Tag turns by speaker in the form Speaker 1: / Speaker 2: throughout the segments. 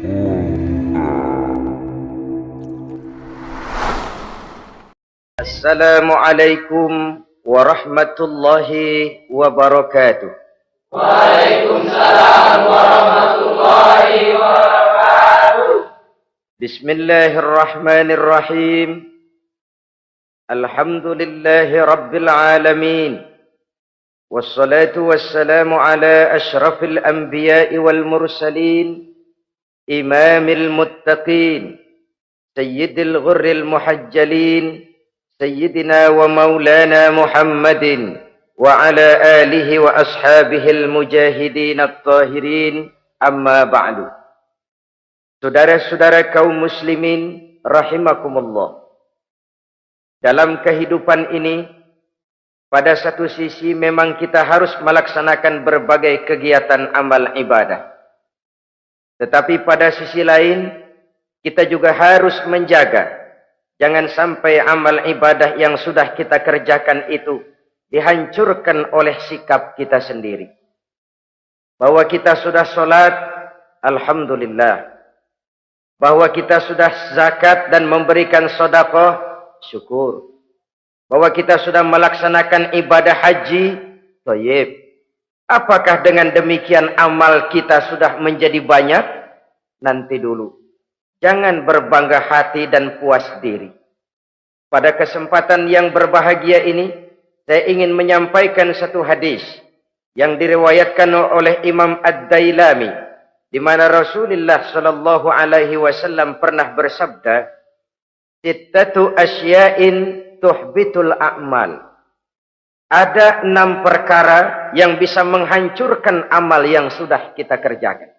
Speaker 1: Assalamualaikum warahmatullahi wabarakatuh.
Speaker 2: Waalaikumsalam warahmatullahi wabarakatuh.
Speaker 1: Bismillahirrahmanirrahim. Alhamdulillahi rabbil alamin. Wassalatu wassalamu ala ashrafil anbiya'i wal mursalin, imamil muttaqin, sayyidil ghurril muhajjalin, sayyidina wa maulana Muhammadin wa ala alihi wa ashabihil mujahidin at-tahirin, amma ba'du. Saudara-saudara kaum muslimin rahimakumullah. Dalam kehidupan ini, pada satu sisi memang kita harus melaksanakan berbagai kegiatan amal ibadah. Tetapi pada sisi lain, kita juga harus menjaga jangan sampai amal ibadah yang sudah kita kerjakan itu dihancurkan oleh sikap kita sendiri. Bahwa kita sudah sholat, alhamdulillah. Bahwa kita sudah zakat dan memberikan sedekah, syukur. Bahwa kita sudah melaksanakan ibadah haji, thayyib. Apakah dengan demikian amal kita sudah menjadi banyak? Nanti dulu. Jangan berbangga hati dan puas diri. Pada kesempatan yang berbahagia ini, saya ingin menyampaikan satu hadis yang diriwayatkan oleh Imam Ad-Dailami, di mana Rasulullah sallallahu alaihi wasallam pernah bersabda, "Sittatu asya'in tuhbitul a'mal." Ada 6 perkara yang bisa menghancurkan amal yang sudah kita kerjakan.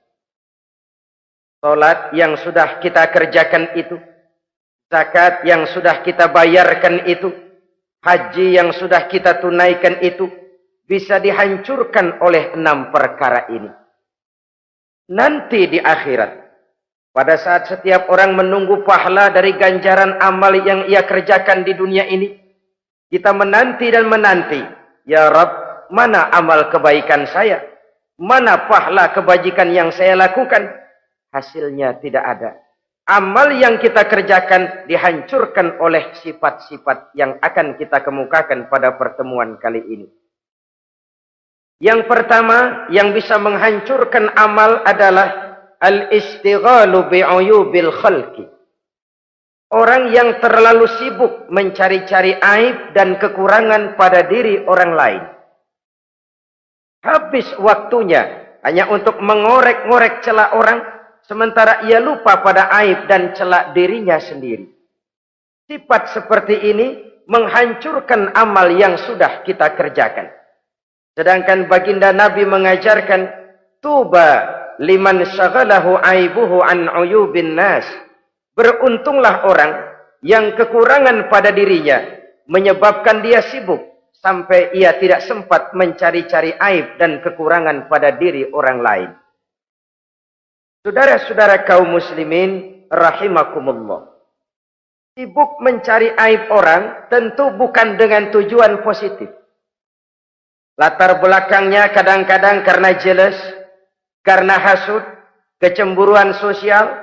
Speaker 1: Salat yang sudah kita kerjakan itu, zakat yang sudah kita bayarkan itu, haji yang sudah kita tunaikan itu, bisa dihancurkan oleh 6 perkara ini. Nanti di akhirat, pada saat setiap orang menunggu pahala dari ganjaran amal yang ia kerjakan di dunia ini, kita menanti dan menanti, ya Rabb, mana amal kebaikan saya? Mana pahala kebajikan yang saya lakukan? Hasilnya tidak ada. Amal yang kita kerjakan dihancurkan oleh sifat-sifat yang akan kita kemukakan pada pertemuan kali ini. Yang pertama yang bisa menghancurkan amal adalah al-istighalu bi'uyubil khalqi. Orang yang terlalu sibuk mencari-cari aib dan kekurangan pada diri orang lain. Habis waktunya hanya untuk mengorek-ngorek celah orang, sementara ia lupa pada aib dan celah dirinya sendiri. Sifat seperti ini menghancurkan amal yang sudah kita kerjakan. Sedangkan baginda Nabi mengajarkan, tuba liman syaghalahu aibuhu an uyubin nas. Beruntunglah orang yang kekurangan pada dirinya menyebabkan dia sibuk sampai ia tidak sempat mencari-cari aib dan kekurangan pada diri orang lain. Saudara-saudara kaum muslimin rahimakumullah. Sibuk mencari aib orang tentu bukan dengan tujuan positif. Latar belakangnya kadang-kadang karena jealous, karena hasud, kecemburuan sosial.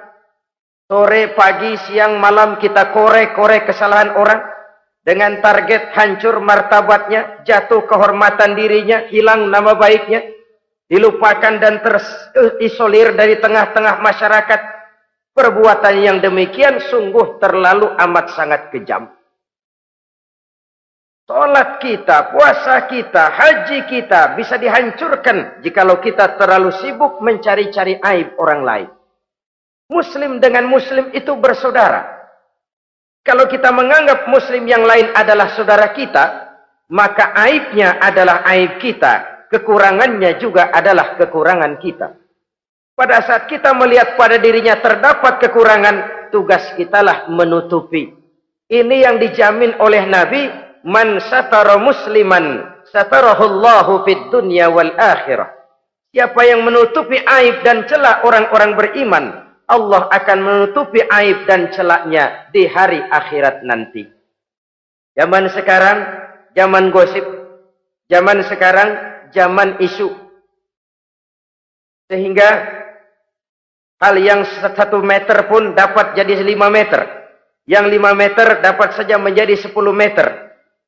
Speaker 1: Sore, pagi, siang, malam kita korek-korek kesalahan orang dengan target hancur martabatnya, jatuh kehormatan dirinya, hilang nama baiknya, dilupakan dan terisolir dari tengah-tengah masyarakat. Perbuatan yang demikian sungguh terlalu amat sangat kejam. Salat kita, puasa kita, haji kita bisa dihancurkan jikalau kita terlalu sibuk mencari-cari aib orang lain. Muslim dengan muslim itu bersaudara. Kalau kita menganggap muslim yang lain adalah saudara kita, maka aibnya adalah aib kita, kekurangannya juga adalah kekurangan kita. Pada saat kita melihat pada dirinya terdapat kekurangan, tugas kitalah menutupi. Ini yang dijamin oleh Nabi, man satara musliman satarahullahu fid dunya wal akhirah. Siapa yang menutupi aib dan celah orang-orang beriman, Allah akan menutupi aib dan celaknya di hari akhirat nanti. Zaman sekarang, zaman gosip. Zaman sekarang, zaman isu. Sehingga Hal yang 1 meter pun dapat jadi 5 meter. Yang 5 meter dapat saja menjadi 10 meter.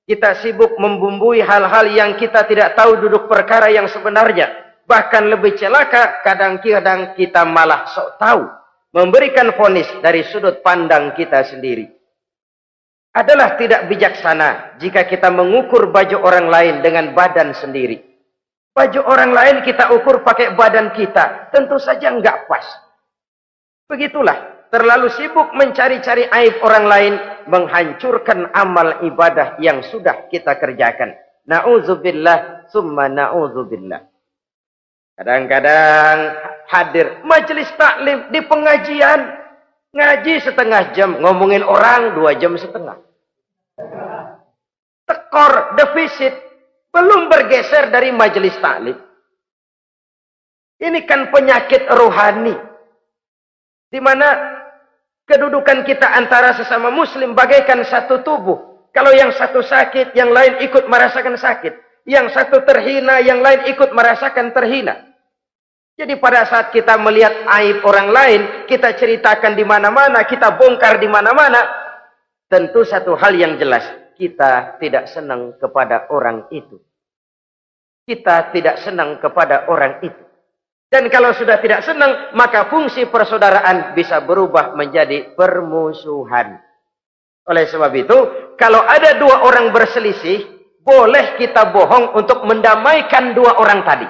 Speaker 1: Kita sibuk membumbui hal-hal yang kita tidak tahu duduk perkara yang sebenarnya. Bahkan lebih celaka, kadang-kadang kita malah sok tahu. Memberikan vonis dari sudut pandang kita sendiri. Adalah tidak bijaksana jika kita mengukur baju orang lain dengan badan sendiri. Baju orang lain kita ukur pakai badan kita. Tentu saja enggak pas. Begitulah. Terlalu sibuk mencari-cari aib orang lain, menghancurkan amal ibadah yang sudah kita kerjakan. Na'udzubillah, summa na'udzubillah. Kadang-kadang hadir majelis taklim di pengajian, ngaji setengah jam, ngomongin orang 2 jam setengah. Tekor, defisit, belum bergeser dari majelis taklim. Ini kan penyakit rohani, di mana kedudukan kita antara sesama muslim bagaikan satu tubuh. Kalau yang satu sakit, yang lain ikut merasakan sakit. Yang satu terhina, yang lain ikut merasakan terhina. Jadi pada saat kita melihat aib orang lain, kita ceritakan di mana-mana, kita bongkar di mana-mana, tentu satu hal yang jelas, kita tidak senang kepada orang itu. Kita tidak senang kepada orang itu. Dan kalau sudah tidak senang, maka fungsi persaudaraan bisa berubah menjadi permusuhan. Oleh sebab itu, kalau ada 2 orang berselisih, boleh kita bohong untuk mendamaikan 2 orang tadi.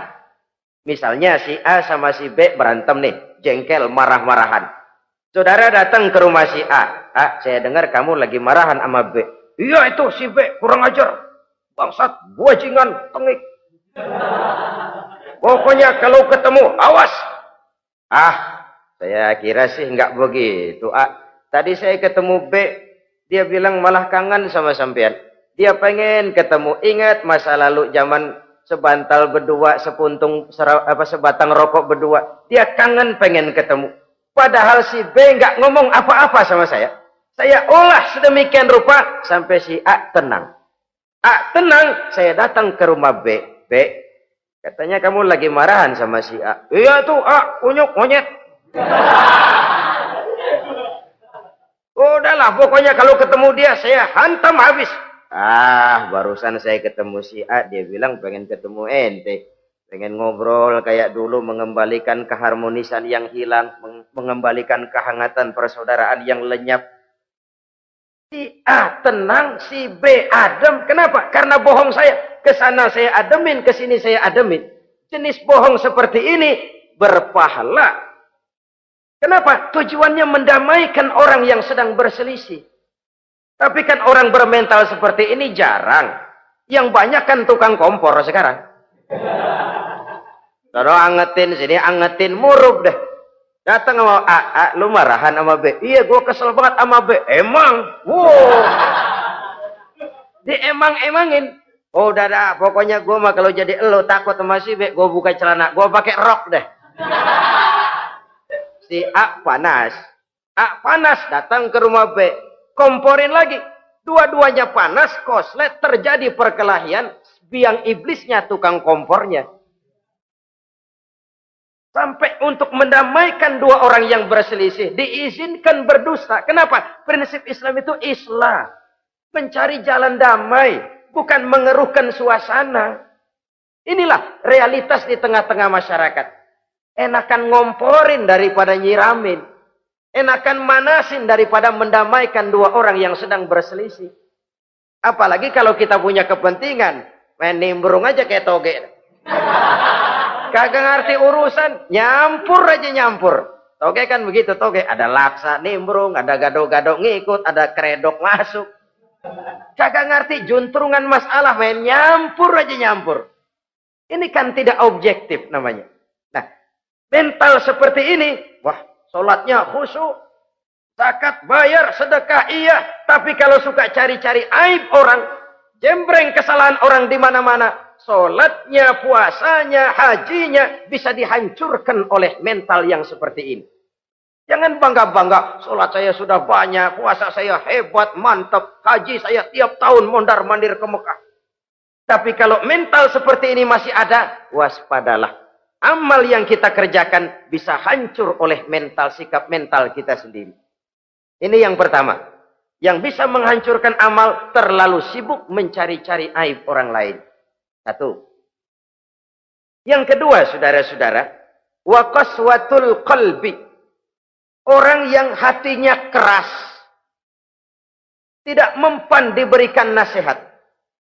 Speaker 1: Misalnya si A sama si B berantem nih, jengkel, marah-marahan. Saudara datang ke rumah si A. A, saya dengar kamu lagi marahan sama B. Iya itu si B, kurang ajar. Bangsat, bajingan, tengik. Pokoknya kalau ketemu, awas. Ah, saya kira sih nggak begitu. A, tadi saya ketemu B, dia bilang malah kangen sama sampean. Dia pengen ketemu, ingat masa lalu zaman sebantal berdua, sebatang rokok berdua. Dia kangen pengen ketemu. Padahal si B nggak ngomong apa-apa sama saya. Saya olah sedemikian rupa sampai si A tenang. A tenang, saya datang ke rumah B. B, katanya kamu lagi marahan sama si A. Iya tuh A, unyuk monyet. Udahlah, pokoknya kalau ketemu dia saya hantam habis. Ah, barusan saya ketemu si A, dia bilang pengen ketemu ente. Pengen ngobrol kayak dulu, mengembalikan keharmonisan yang hilang, mengembalikan kehangatan persaudaraan yang lenyap. Si A tenang, si B adem. Kenapa? Karena bohong saya. Kesana saya ademin, kesini saya ademin. Jenis bohong seperti ini berpahala. Kenapa? Tujuannya mendamaikan orang yang sedang berselisih. Tapi kan orang bermental seperti ini jarang. Yang banyak kan tukang kompor sekarang. Kalau angetin sini, angetin murub deh. Datang sama A, lu marahan sama B. Iya, gue kesel banget sama B. Emang? Wow. Diemang-emangin. Oh, udah, pokoknya gue mah kalau jadi elo takut sama si B, gue buka celana, gue pakai rok deh. Si A panas. A panas, datang ke rumah B. Komporin lagi. Dua-duanya panas, koslet, terjadi perkelahian. Biang iblisnya tukang kompornya. Sampai untuk mendamaikan 2 orang yang berselisih, diizinkan berdusta. Kenapa? Prinsip Islam itu islah. Mencari jalan damai, bukan mengeruhkan suasana. Inilah realitas di tengah-tengah masyarakat. Enakan ngomporin daripada nyiramin. Enakan manasin daripada mendamaikan 2 orang yang sedang berselisih. Apalagi kalau kita punya kepentingan. Main nimbrung aja kayak toge. Kagak ngerti urusan. Nyampur aja nyampur. Toge kan begitu toge. Ada laksa nimbrung. Ada gado-gado ngikut. Ada kredok masuk. Kagak ngerti juntrungan masalah. Main nyampur aja nyampur. Ini kan tidak objektif namanya. Nah, mental seperti ini. Wah, sholatnya khusyuk, zakat bayar, sedekah iya. Tapi kalau suka cari-cari aib orang, jembreng kesalahan orang di mana-mana, sholatnya, puasanya, hajinya bisa dihancurkan oleh mental yang seperti ini. Jangan bangga-bangga, sholat saya sudah banyak, puasa saya hebat, mantap, haji saya tiap tahun mondar-mandir ke Mekah. Tapi kalau mental seperti ini masih ada, waspadalah. Amal yang kita kerjakan bisa hancur oleh sikap mental kita sendiri. Ini yang pertama. Yang bisa menghancurkan amal, terlalu sibuk mencari-cari aib orang lain. Satu. Yang kedua, saudara-saudara, wa qaswatul qalbi. Orang yang hatinya keras, tidak mempan diberikan nasihat.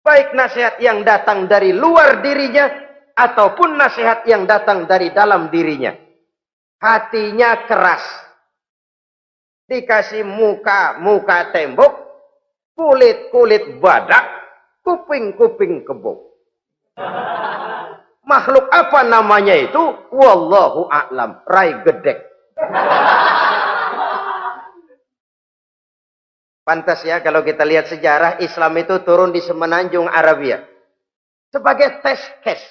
Speaker 1: Baik nasihat yang datang dari luar dirinya, ataupun nasihat yang datang dari dalam dirinya. Hatinya keras. Dikasih muka tembok, kulit badak, kuping kebo. Makhluk apa namanya itu? Wallahu a'lam. Rai gedek. Pantas ya kalau kita lihat sejarah, Islam itu turun di semenanjung Arabia. Sebagai test case.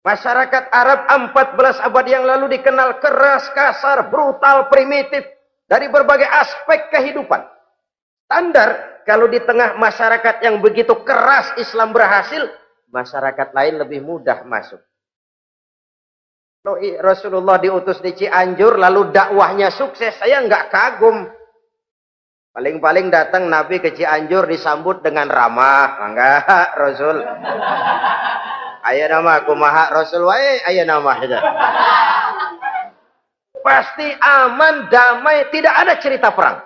Speaker 1: Masyarakat Arab 14 abad yang lalu dikenal keras, kasar, brutal, primitif. Dari berbagai aspek kehidupan. Standar, kalau di tengah masyarakat yang begitu keras Islam berhasil, masyarakat lain lebih mudah masuk. Rasulullah diutus di Cianjur, lalu dakwahnya sukses, saya nggak kagum. Paling-paling datang Nabi ke Cianjur disambut dengan ramah. Enggak, Rasul. Ayo nama kumaha Rasul wae, ayo nama saja. Pasti aman, damai, tidak ada cerita perang.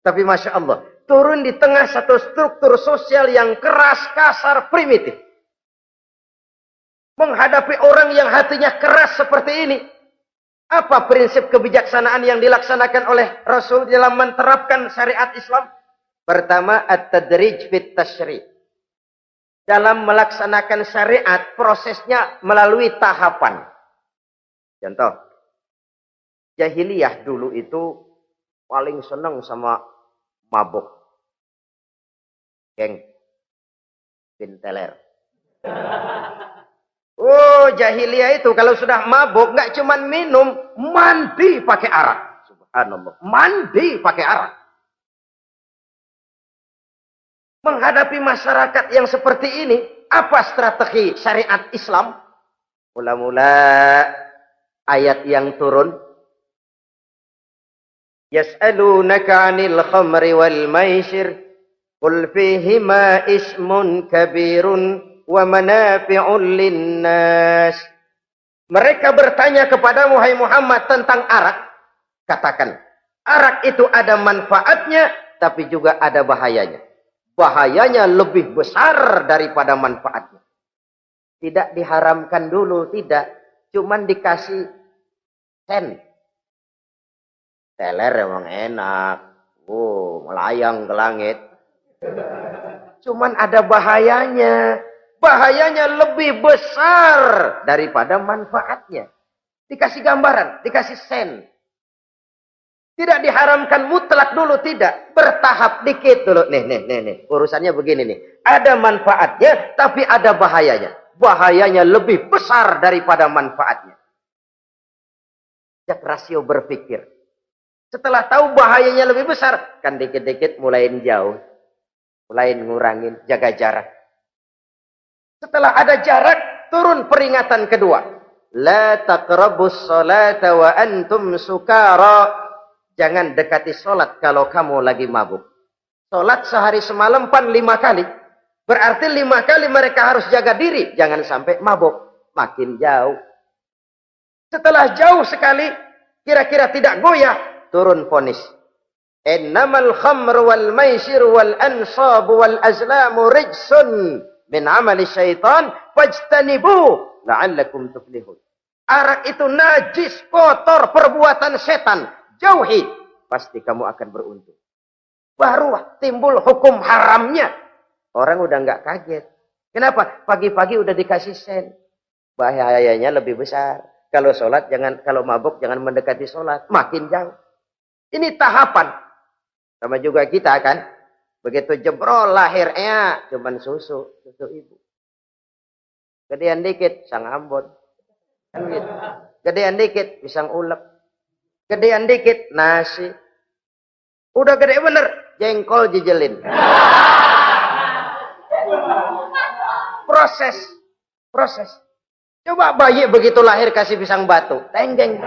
Speaker 1: Tapi Masya Allah, turun di tengah satu struktur sosial yang keras, kasar, primitif. Menghadapi orang yang hatinya keras seperti ini. Apa prinsip kebijaksanaan yang dilaksanakan oleh Rasul dalam menerapkan syariat Islam? Pertama, at-tadrij fit tasyri'. Dalam melaksanakan syariat, prosesnya melalui tahapan. Contoh, jahiliyah dulu itu paling senang sama mabuk. Geng. Binteler. Oh, jahiliyah itu kalau sudah mabuk, nggak cuma minum, mandi pakai arak. Subhanallah. Mandi pakai arak. Menghadapi masyarakat yang seperti ini, apa strategi syariat Islam? Mula-mula ayat yang turun. Yas'alunaka 'anil khamri wal maisir qul fihima ismun kabirun wa manafi'un linnas. Mereka bertanya kepada Muhammad tentang arak. Katakan, arak itu ada manfaatnya tapi juga ada bahayanya. Bahayanya lebih besar daripada manfaatnya. Tidak diharamkan dulu, tidak. Cuman dikasih sen. Teler emang enak. Melayang ke langit. Cuman ada bahayanya. Bahayanya lebih besar daripada manfaatnya. Dikasih gambaran, dikasih sen. Tidak diharamkan mutlak dulu, tidak. Bertahap dikit dulu. Nih. Urusannya begini nih. Ada manfaatnya, tapi ada bahayanya. Bahayanya lebih besar daripada manfaatnya. Jak rasio berpikir. Setelah tahu bahayanya lebih besar, kan dikit-dikit mulain jauh. Mulain ngurangin, jaga jarak. Setelah ada jarak, turun peringatan kedua. La taqrabus salata wa antum sukara. Jangan dekati sholat kalau kamu lagi mabuk. Sholat sehari semalam 5 kali. Berarti 5 kali mereka harus jaga diri. Jangan sampai mabuk. Makin jauh. Setelah jauh sekali, kira-kira tidak goyah, turun vonis. Innamal khamru wal maisir wal ansabu wal azlamu rijsun min amali syaitan fajtanibu la'allakum tuflihun. Arak itu najis, kotor, perbuatan setan. Jauhi, pasti kamu akan beruntung. Baru timbul hukum haramnya. Orang udah nggak kaget. Kenapa? Pagi-pagi udah dikasih sen. Bahayanya lebih besar. Kalau sholat jangan, kalau mabuk jangan mendekati sholat. Makin jauh. Ini tahapan. Sama juga kita kan. Begitu jebrol lahirnya cuman susu ibu. Gedean dikit sang ambon. Kan gitu. Gedean dikit pisang ulek. Gedean dikit nasi. Udah gede bener jengkol jijelin. Proses. Coba bayi begitu lahir kasih pisang batu. Tenggeng.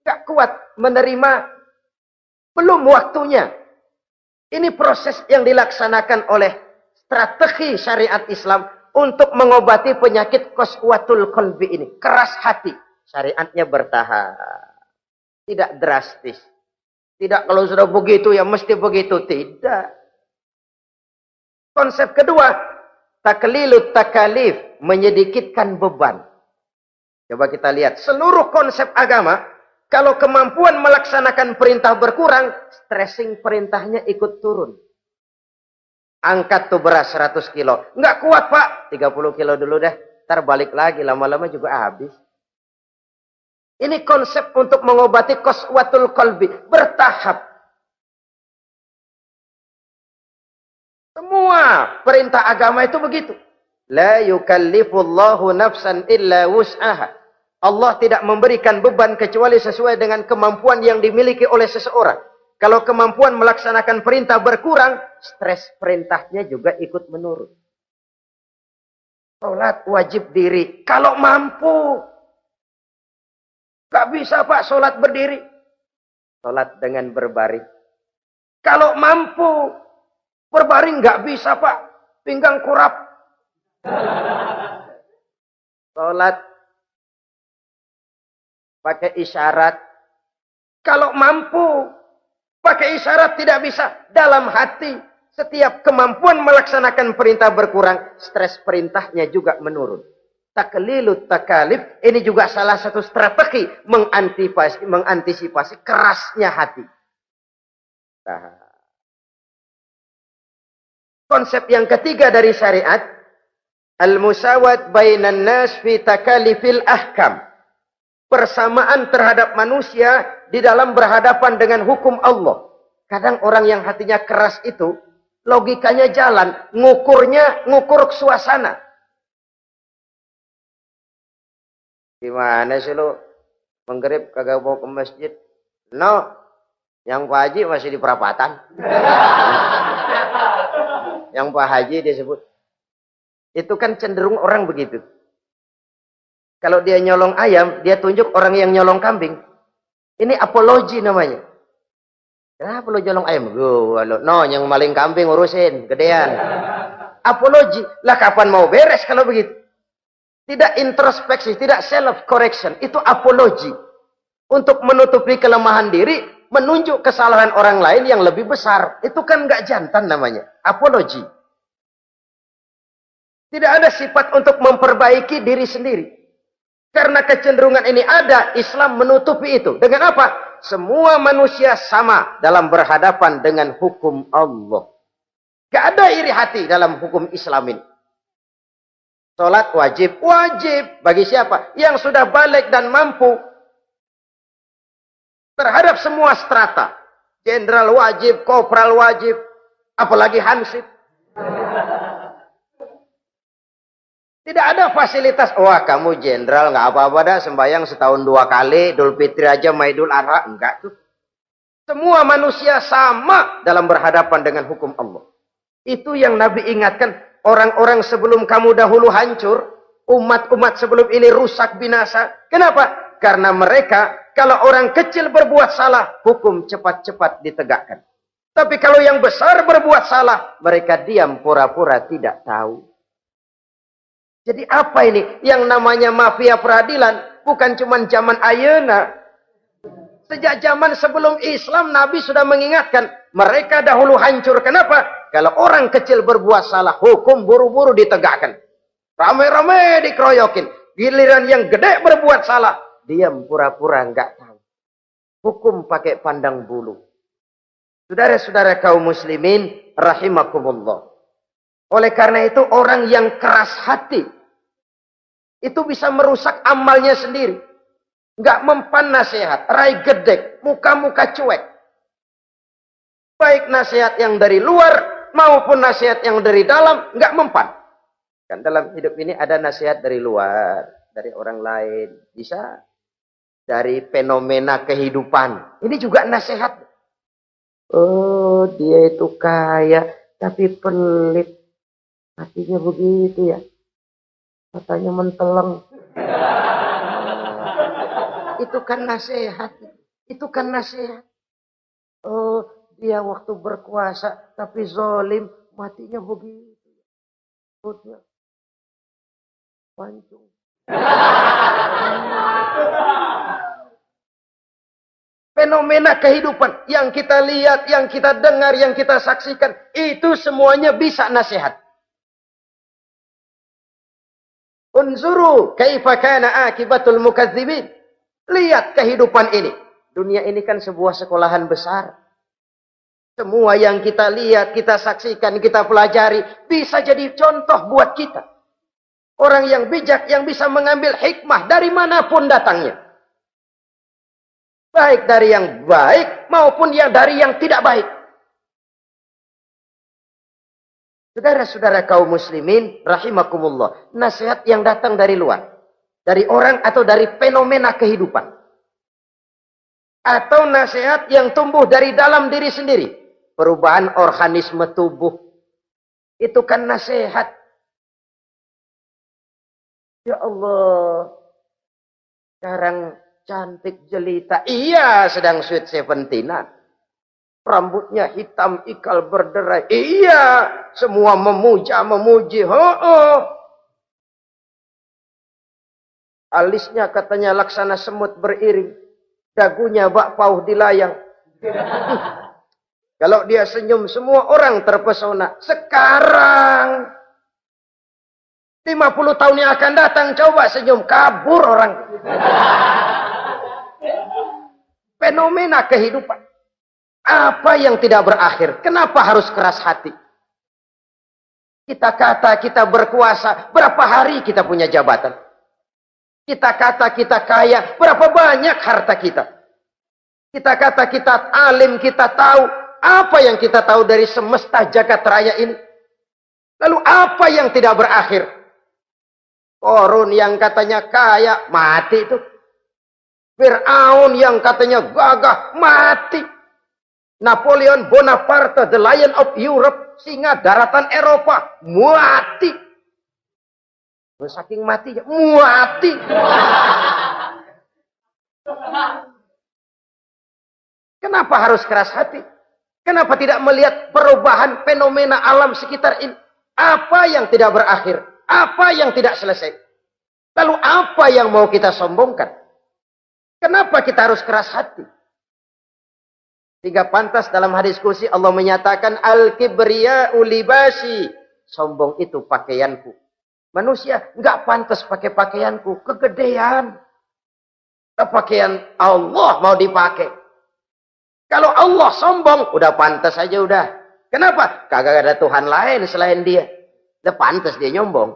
Speaker 1: Gak kuat menerima. Belum waktunya. Ini proses yang dilaksanakan oleh strategi syariat Islam untuk mengobati penyakit qaswatul qalbi ini. Keras hati. Syariatnya bertahap. Tidak drastis. Tidak kalau sudah begitu ya mesti begitu. Tidak. Konsep kedua. Taklilut takalif. Menyedikitkan beban. Coba kita lihat. Seluruh konsep agama. Kalau kemampuan melaksanakan perintah berkurang. Stressing perintahnya ikut turun. Angkat tuh beras 100 kilo. Nggak kuat pak. 30 kilo dulu deh. Ntar balik lagi. Lama-lama juga habis. Ini konsep untuk mengobati qaswatul qalbi. Bertahap. Semua perintah agama itu begitu. La yukallifullahu nafsan illa wus'aha. Allah tidak memberikan beban kecuali sesuai dengan kemampuan yang dimiliki oleh seseorang. Kalau kemampuan melaksanakan perintah berkurang, stres perintahnya juga ikut menurun. Salat wajib diri. Kalau mampu. Gak bisa pak salat berdiri. Salat dengan berbaring. Kalau mampu. Berbaring gak bisa pak. Pinggang kurap. Salat. Pakai isyarat. Kalau mampu. Pakai isyarat tidak bisa. Dalam hati. Setiap kemampuan melaksanakan perintah berkurang. Stres perintahnya juga menurun. Taklilut takalif. Ini juga salah satu strategi. Mengantisipasi kerasnya hati. Nah. Konsep yang ketiga dari syariat. Al-musawat bainan nas fi takalifil ahkam. Persamaan terhadap manusia di dalam berhadapan dengan hukum Allah. Kadang orang yang hatinya keras itu, logikanya jalan, ngukur suasana. Gimana sih lu? Menggerib kagak mau ke masjid? No, yang Pak Haji masih di perapatan. Yang Pak Haji disebut. Itu kan cenderung orang begitu. Kalau dia nyolong ayam, dia tunjuk orang yang nyolong kambing. Ini apologi namanya. Kenapa lo nyolong ayam? No, yang maling kambing urusin, gedean. Apologi. Lah kapan mau beres kalau begitu? Tidak introspeksi, tidak self correction. Itu apologi. Untuk menutupi kelemahan diri, menunjuk kesalahan orang lain yang lebih besar. Itu kan nggak jantan namanya. Apologi. Tidak ada sifat untuk memperbaiki diri sendiri. Karena kecenderungan ini ada, Islam menutupi itu. Dengan apa? Semua manusia sama dalam berhadapan dengan hukum Allah. Gak ada iri hati dalam hukum Islam ini. Salat wajib. Wajib. Bagi siapa? Yang sudah balik dan mampu. Terhadap semua strata. Jenderal wajib, kopral wajib. Apalagi hansip. Tidak ada fasilitas. Wah kamu jenderal nggak apa-apa dah sembahyang setahun 2 kali. Idul Fitri aja sama Idul Adha. Enggak tuh. Semua manusia sama dalam berhadapan dengan hukum Allah. Itu yang Nabi ingatkan. Orang-orang sebelum kamu dahulu hancur. Umat-umat sebelum ini rusak binasa. Kenapa? Karena mereka kalau orang kecil berbuat salah. Hukum cepat-cepat ditegakkan. Tapi kalau yang besar berbuat salah. Mereka diam pura-pura tidak tahu. Jadi apa ini? Yang namanya mafia peradilan bukan cuma zaman ayeuna. Sejak zaman sebelum Islam Nabi sudah mengingatkan. Mereka dahulu hancur. Kenapa? Kalau orang kecil berbuat salah, hukum buru-buru ditegakkan. Rame-rame dikeroyokin. Giliran yang gede berbuat salah, diam pura-pura enggak tahu. Hukum pakai pandang bulu. Saudara-saudara kaum muslimin rahimakumullah. Oleh karena itu orang yang keras hati itu bisa merusak amalnya sendiri. Enggak mempan nasihat, rai gedek, muka-muka cuek. Baik nasihat yang dari luar maupun nasihat yang dari dalam enggak mempan. Kan dalam hidup ini ada nasihat dari luar, dari orang lain, bisa dari fenomena kehidupan. Ini juga nasihat. Oh, dia itu kaya tapi pelit. Hatinya begitu ya. Matanya menteleng. Itu kan nasihat. Itu kan nasihat. Oh, dia waktu berkuasa tapi zalim, matinya begitu. Perutnya pancung. Fenomena kehidupan yang kita lihat, yang kita dengar, yang kita saksikan, itu semuanya bisa nasihat. Unzuru kaifa kana akibatul mukadzibin. Lihat kehidupan ini. Dunia ini kan sebuah sekolahan besar. Semua yang kita lihat, kita saksikan, kita pelajari, bisa jadi contoh buat kita. Orang yang bijak, yang bisa mengambil hikmah dari manapun datangnya. Baik dari yang baik, maupun dari yang tidak baik. Saudara-saudara kaum muslimin, rahimakumullah. Nasihat yang datang dari luar. Dari orang atau dari fenomena kehidupan. Atau nasihat yang tumbuh dari dalam diri sendiri. Perubahan organisme tubuh. Itu kan nasihat. Ya Allah. Sekarang cantik jelita. Iya, sedang sweet 17-an. Rambutnya hitam, ikal berderai. Iya, semua memuji. Alisnya katanya laksana semut beriring. Dagunya bak pauh dilayang. Kalau dia senyum, semua orang terpesona. Sekarang 50 tahun yang akan datang, coba senyum, kabur orang. Fenomena kehidupan. Apa yang tidak berakhir? Kenapa harus keras hati? Kita kata kita berkuasa, berapa hari kita punya jabatan? Kita kata kita kaya, berapa banyak harta kita? Kita kata kita alim, kita tahu. Apa yang kita tahu dari semesta jagat raya ini? Lalu apa yang tidak berakhir? Korun yang katanya kaya, mati itu. Fir'aun yang katanya gagah, mati. Napoleon Bonaparte, the Lion of Europe, singa daratan Eropa, mati. Saking matinya, mati. Kenapa harus keras hati? Kenapa tidak melihat perubahan fenomena alam sekitar ini? Apa yang tidak berakhir? Apa yang tidak selesai? Lalu apa yang mau kita sombongkan? Kenapa kita harus keras hati? Sehingga pantas dalam hadis kursi Allah menyatakan al-kibriya'u libasi. Sombong itu pakaianku. Manusia enggak pantas pakai pakaianku, kegedean. Pakaian Allah mau dipakai. Kalau Allah sombong, udah pantas aja udah. Kenapa? Kagak ada Tuhan lain selain dia. Udah pantas dia nyombong.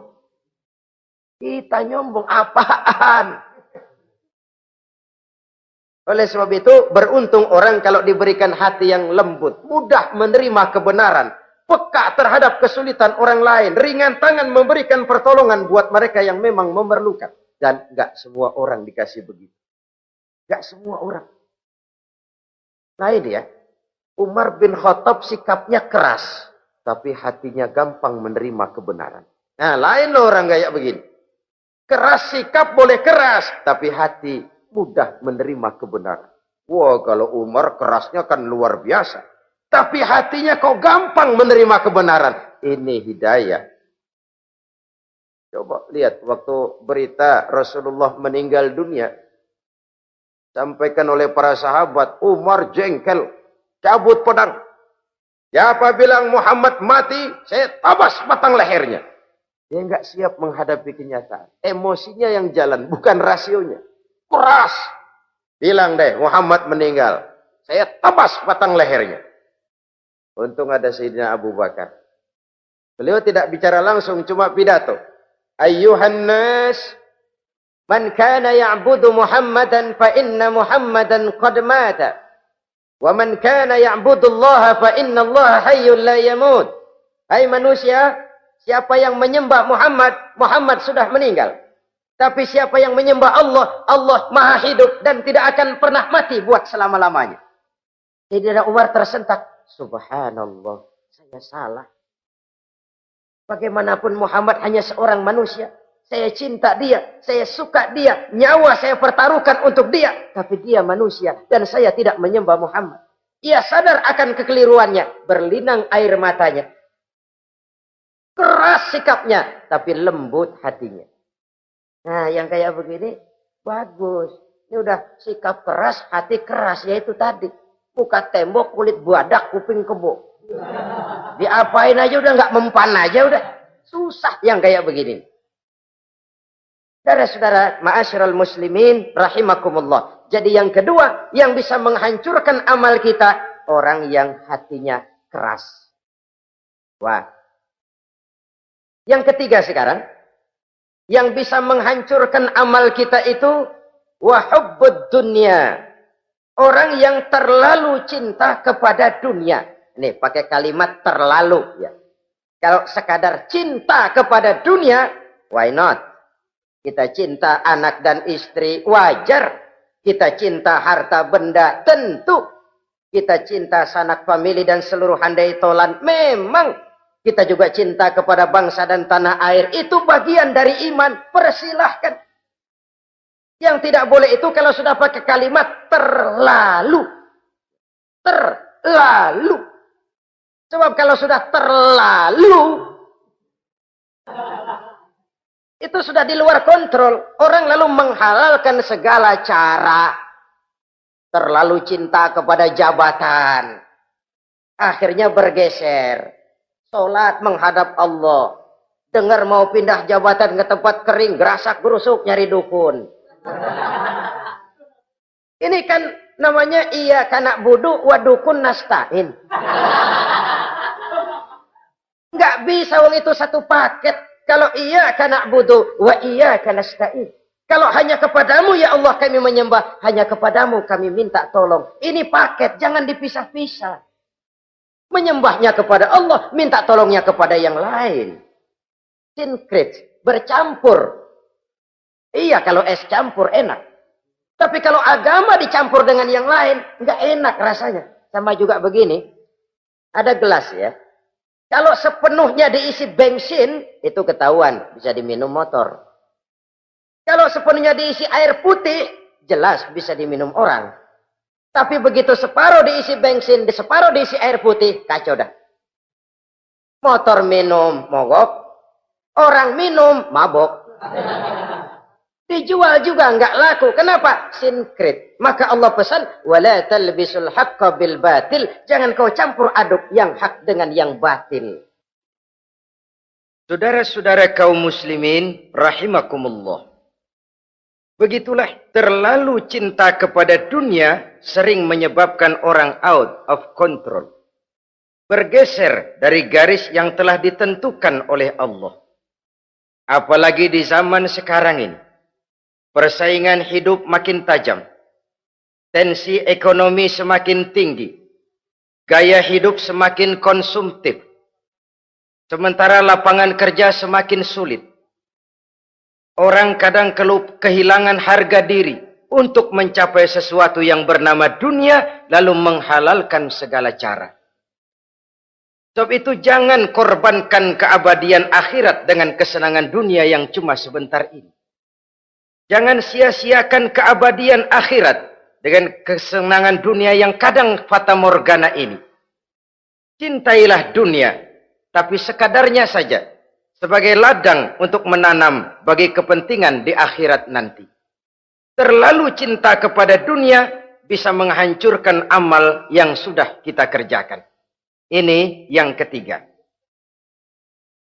Speaker 1: Kita nyombong apaan? Oleh sebab itu, beruntung orang kalau diberikan hati yang lembut, mudah menerima kebenaran, peka terhadap kesulitan orang lain, ringan tangan memberikan pertolongan buat mereka yang memang memerlukan. Dan enggak semua orang dikasih begitu. Enggak semua orang. Lain ya, Umar bin Khattab sikapnya keras, tapi hatinya gampang menerima kebenaran. Nah, lain loh orang kayak begini. Keras sikap boleh keras, tapi hati mudah menerima kebenaran. Wah, kalau Umar kerasnya kan luar biasa. Tapi hatinya kok gampang menerima kebenaran. Ini hidayah. Coba lihat waktu berita Rasulullah meninggal dunia. Sampaikan oleh para sahabat, Umar jengkel. Cabut pedang. Siapa bilang Muhammad mati, saya tabas batang lehernya. Dia nggak siap menghadapi kenyataan. Emosinya yang jalan, bukan rasionya. Keras. Bilang deh, Muhammad meninggal. Saya tabas batang lehernya. Untung ada Sayyidina Abu Bakar. Beliau tidak bicara langsung, cuma pidato. Ayyuhan nas, man kana ya'budu Muhammadan fa inna Muhammadan qad mata. Wa man kana ya'budu Allah fa inna Allah hayyun la yamut. Hai manusia, siapa yang menyembah Muhammad, Muhammad sudah meninggal. Tapi siapa yang menyembah Allah, Allah maha hidup dan tidak akan pernah mati buat selama-lamanya. Sayyidina Umar tersentak. Subhanallah, saya salah.
Speaker 3: Bagaimanapun Muhammad hanya seorang manusia. Saya cinta dia, saya suka dia, nyawa saya pertaruhkan untuk dia. Tapi dia manusia dan saya tidak menyembah Muhammad. Ia sadar akan kekeliruannya, berlinang air matanya. Keras sikapnya, tapi lembut hatinya. Nah, yang kayak begini, bagus. Ini udah sikap keras, hati keras, yaitu tadi. Muka tembok, kulit buadak, kuping kebo. Diapain aja udah nggak mempan aja udah. Susah yang kayak begini. Saudara-saudara, ma'asyiral muslimin rahimakumullah. Jadi yang kedua yang bisa menghancurkan amal kita, orang yang hatinya keras. Wah. Yang ketiga sekarang, yang bisa menghancurkan amal kita itu wahubbud dunya. Orang yang terlalu cinta kepada dunia. Nih, pakai kalimat terlalu ya. Kalau sekadar cinta kepada dunia, why not? Kita cinta anak dan istri, wajar. Kita cinta harta benda, tentu. Kita cinta sanak famili dan seluruh handai tolan, memang. Kita juga cinta kepada bangsa dan tanah air, itu bagian dari iman, persilahkan. Yang tidak boleh itu kalau sudah pakai kalimat terlalu. Terlalu. Sebab kalau sudah terlalu, itu sudah di luar kontrol. Orang lalu menghalalkan segala cara. Terlalu cinta kepada jabatan. Akhirnya bergeser. Sholat menghadap Allah. Dengar mau pindah jabatan ke tempat kering, gerasak gerusuk nyari dukun. Ini kan namanya iya kanak budu wa dukun nastain. Nggak bisa wong itu satu paket. Kalau iya kanak budu wa iya kanastain. Kalau hanya kepadamu ya Allah kami menyembah, hanya kepadamu kami minta tolong. Ini paket, jangan dipisah-pisah. Menyembahnya kepada Allah, minta tolongnya kepada yang lain. Sinkret, bercampur. Iya, kalau es campur enak. Tapi kalau agama dicampur dengan yang lain, nggak enak rasanya. Sama juga begini, ada gelas ya. Kalau sepenuhnya diisi bensin, itu ketahuan, bisa diminum motor. Kalau sepenuhnya diisi air putih, jelas bisa diminum orang. Tapi begitu separuh diisi bensin, separuh diisi air putih, kacau dah. Motor minum, mogok. Orang minum, mabok. Dijual juga nggak laku. Kenapa? Sinkret. Maka Allah pesan, wala talbisul haqqa bil batil. Jangan kau campur aduk yang hak dengan yang batil.
Speaker 1: Saudara-saudara kaum muslimin rahimakumullah. Begitulah terlalu cinta kepada dunia sering menyebabkan orang out of control. Bergeser dari garis yang telah ditentukan oleh Allah. Apalagi di zaman sekarang ini. Persaingan hidup makin tajam. Tensi ekonomi semakin tinggi. Gaya hidup semakin konsumtif. Sementara lapangan kerja semakin sulit. Orang kadang kehilangan harga diri untuk mencapai sesuatu yang bernama dunia, lalu menghalalkan segala cara. Sebab itu jangan korbankan keabadian akhirat dengan kesenangan dunia yang cuma sebentar ini. Jangan sia-siakan keabadian akhirat dengan kesenangan dunia yang kadang fata morgana ini. Cintailah dunia, tapi sekadarnya saja. Sebagai ladang untuk menanam bagi kepentingan di akhirat nanti. Terlalu cinta kepada dunia bisa menghancurkan amal yang sudah kita kerjakan. Ini yang ketiga.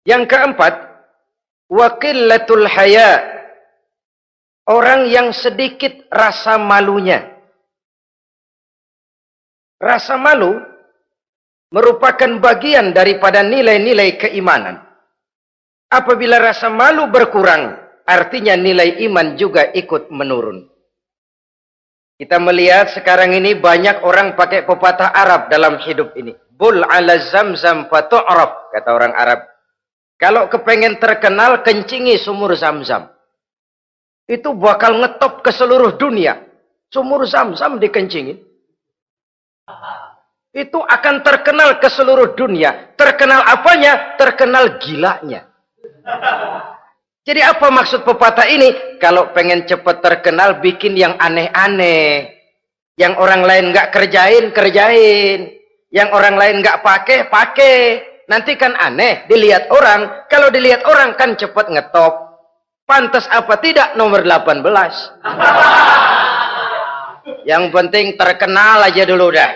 Speaker 1: Yang keempat, waqillatul haya. Orang yang sedikit rasa malunya. Rasa malu merupakan bagian daripada nilai-nilai keimanan. Apabila rasa malu berkurang, artinya nilai iman juga ikut menurun. Kita melihat sekarang ini banyak orang pakai pepatah Arab dalam hidup ini. Bul ala zamzam fatu'raf, kata orang Arab. Kalau kepengen terkenal, kencingi sumur Zamzam. Itu bakal ngetop ke seluruh dunia. Sumur Zamzam dikencingin. itu akan terkenal ke seluruh dunia. Terkenal apanya? Terkenal gilanya. Jadi apa maksud pepatah ini? Kalau pengen cepat terkenal, bikin yang aneh-aneh. Yang orang lain nggak kerjain, kerjain. Yang orang lain nggak pakai, pakai. Nanti kan aneh, dilihat orang. Kalau dilihat orang kan cepat ngetop. Pantas apa tidak nomor 18. Yang penting terkenal aja dulu dah.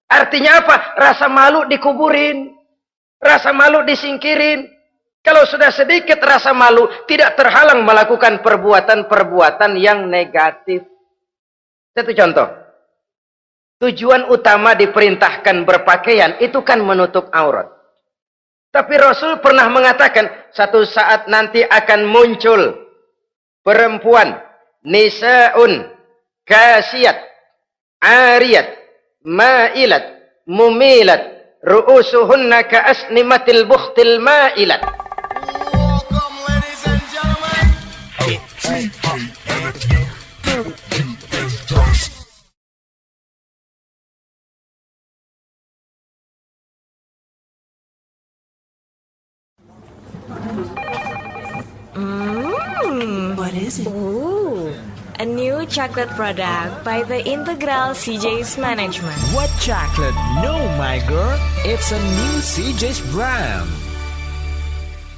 Speaker 1: Artinya apa? Rasa malu dikuburin. Rasa malu disingkirin. Kalau sudah sedikit rasa malu, tidak terhalang melakukan perbuatan-perbuatan yang negatif. Satu contoh. Tujuan utama diperintahkan berpakaian itu kan menutup aurat. Tapi Rasul pernah mengatakan, satu saat nanti akan muncul perempuan, nisaun, kasiyat, ariyat, ma'ilat, mumilat, ru'usuhunna ka'asnimatil bukhtil ma'ilat.
Speaker 4: What is it?
Speaker 5: Ooh, a new chocolate product by the Integral CJ's Management.
Speaker 6: What chocolate? No, my girl. It's a new CJ's brand.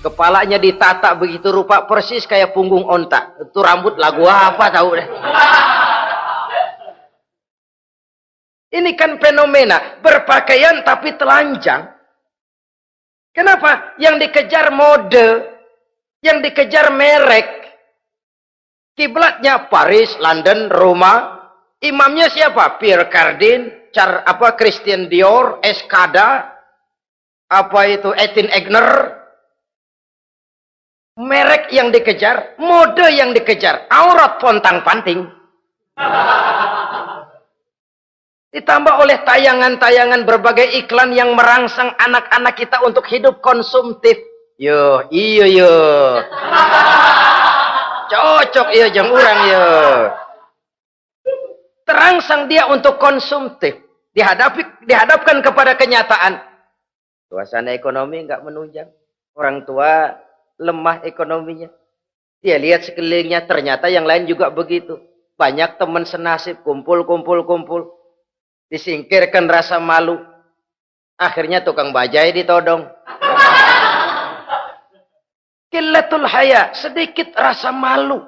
Speaker 1: Kepalanya ditata begitu rupa persis kayak punggung onta. Itu rambut lagu apa tahu deh. Ini kan fenomena berpakaian tapi telanjang. Kenapa? Yang dikejar mode, yang dikejar merek. Kiblatnya Paris, London, Roma. Imamnya siapa? Pierre Cardin, Christian Dior, Escada, Etienne Egner. Merek yang dikejar, mode yang dikejar, aurat pontang-panting. Ditambah oleh tayangan-tayangan berbagai iklan yang merangsang anak-anak kita untuk hidup konsumtif. Iyo. Cocok iya jeng urang yo. Terangsang dia untuk konsumtif. Dihadapkan kepada kenyataan. Suasana ekonomi nggak menunjang. Orang tua lemah ekonominya. Dia lihat sekelilingnya, ternyata yang lain juga begitu. Banyak teman senasib, kumpul. Disingkirkan rasa malu. Akhirnya tukang bajai ditodong. Qillatul haya, sedikit rasa malu.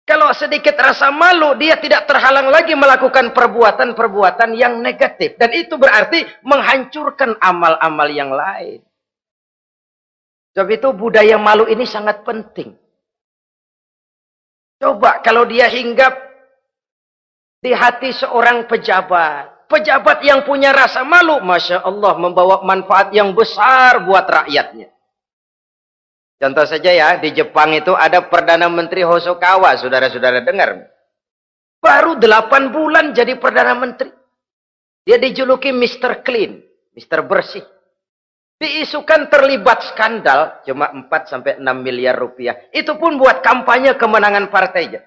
Speaker 1: Kalau sedikit rasa malu, dia tidak terhalang lagi melakukan perbuatan-perbuatan yang negatif. Dan itu berarti menghancurkan amal-amal yang lain. Sebab itu budaya malu ini sangat penting. Coba kalau dia hinggap di hati seorang pejabat. Pejabat yang punya rasa malu, Masya Allah, membawa manfaat yang besar buat rakyatnya. Contoh saja ya, di Jepang itu ada Perdana Menteri Hosokawa, saudara-saudara dengar. Baru 8 bulan jadi Perdana Menteri. Dia dijuluki Mr. Clean, Mr. Bersih. Diisukan terlibat skandal, cuma 4-6 miliar rupiah. Itu pun buat kampanye kemenangan partainya.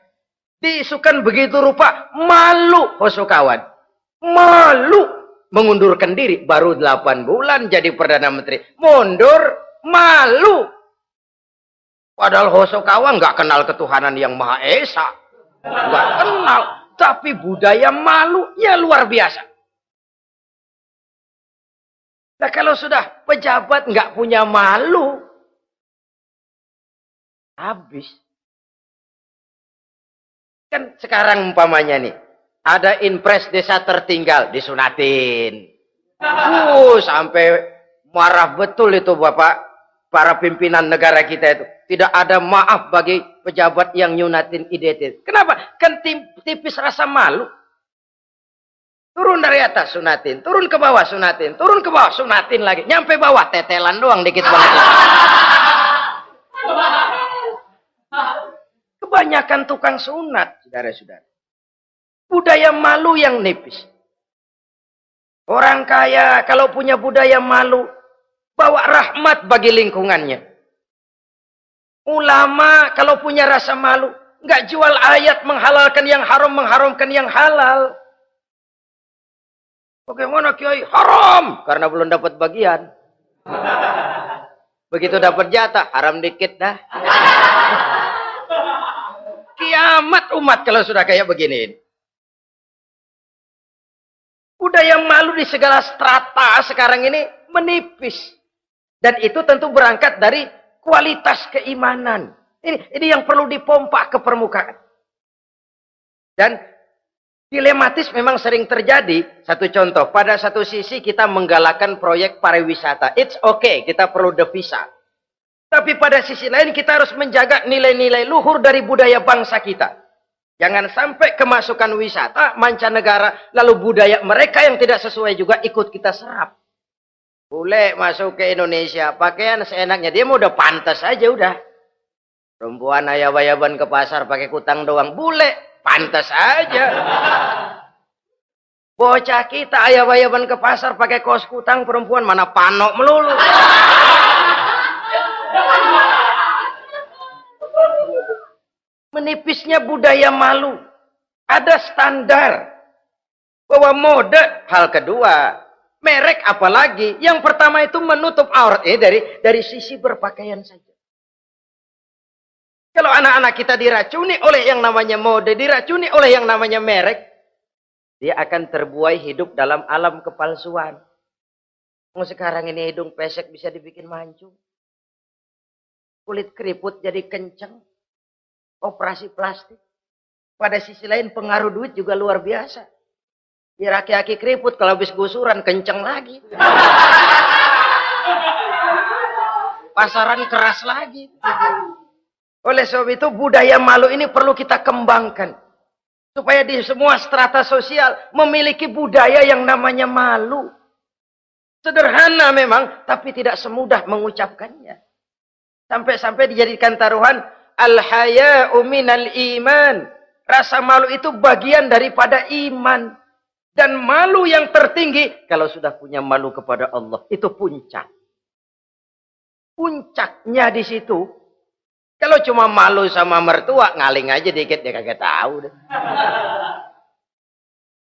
Speaker 1: Diisukan begitu rupa, malu Hosokawa. Malu, mengundurkan diri. Baru 8 bulan jadi Perdana Menteri. Mundur, malu. Padahal Hosokawa nggak kenal ketuhanan yang Maha Esa. Nggak kenal. Tapi budaya malu, ya luar biasa. Nah kalau sudah pejabat nggak punya malu, habis. Kan sekarang umpamanya nih, ada impres desa tertinggal, disunatin. Sampai marah betul itu Bapak, para pimpinan negara kita itu. Tidak ada maaf bagi pejabat yang nyunatin IDT. Kenapa? Kan tipis rasa malu. Turun dari atas sunatin, turun ke bawah sunatin, turun ke bawah sunatin lagi. Nyampe bawah tetelan doang dikit banget. Kebanyakan tukang sunat, saudara-saudara. Budaya malu yang nipis. Orang kaya kalau punya budaya malu, bawa rahmat bagi lingkungannya. Ulama kalau punya rasa malu, nggak jual ayat menghalalkan yang haram, mengharamkan yang halal. Bagaimana Kiai? Haram karena belum dapat bagian. Begitu dapat jatah, haram dikit dah. Kiamat umat kalau sudah kayak begini. Budaya malu di segala strata sekarang ini menipis. Dan itu tentu berangkat dari kualitas keimanan. Ini yang perlu dipompa ke permukaan. Dan dilematis memang sering terjadi. Satu contoh, pada satu sisi kita menggalakkan proyek pariwisata. It's okay, kita perlu devisa. Tapi pada sisi lain kita harus menjaga nilai-nilai luhur dari budaya bangsa kita. Jangan sampai kemasukan wisata mancanegara, lalu budaya mereka yang tidak sesuai juga ikut kita serap. Bule masuk ke Indonesia, pakaian seenaknya, dia mau udah pantas aja udah. Perempuan ayab-ayaban ke pasar pakai kutang doang, bule pantas aja. Bocah kita ayab-ayaban ke pasar pakai kaos kutang, perempuan mana panok melulu. Menipisnya budaya malu. Ada standar. Bahwa mode, hal kedua. Merek apalagi. Yang pertama itu menutup aurat. Dari sisi berpakaian saja. Kalau anak-anak kita diracuni oleh yang namanya mode, diracuni oleh yang namanya merek, dia akan terbuai hidup dalam alam kepalsuan. Sekarang ini hidung pesek bisa dibikin mancung. Kulit keriput jadi kenceng. Operasi plastik. Pada sisi lain pengaruh duit juga luar biasa. Di aki-aki keriput kalau habis gusuran kenceng lagi. Pasaran keras lagi. Oleh sebab itu budaya malu ini perlu kita kembangkan. Supaya di semua strata sosial memiliki budaya yang namanya malu. Sederhana memang, tapi tidak semudah mengucapkannya. Sampai-sampai dijadikan taruhan al-haya'u minal iman. Rasa malu itu bagian daripada iman. Dan malu yang tertinggi, kalau sudah punya malu kepada Allah, itu puncak. Puncaknya di situ. Kalau cuma malu sama mertua, ngaling aja dikit, dia kagak tahu deh.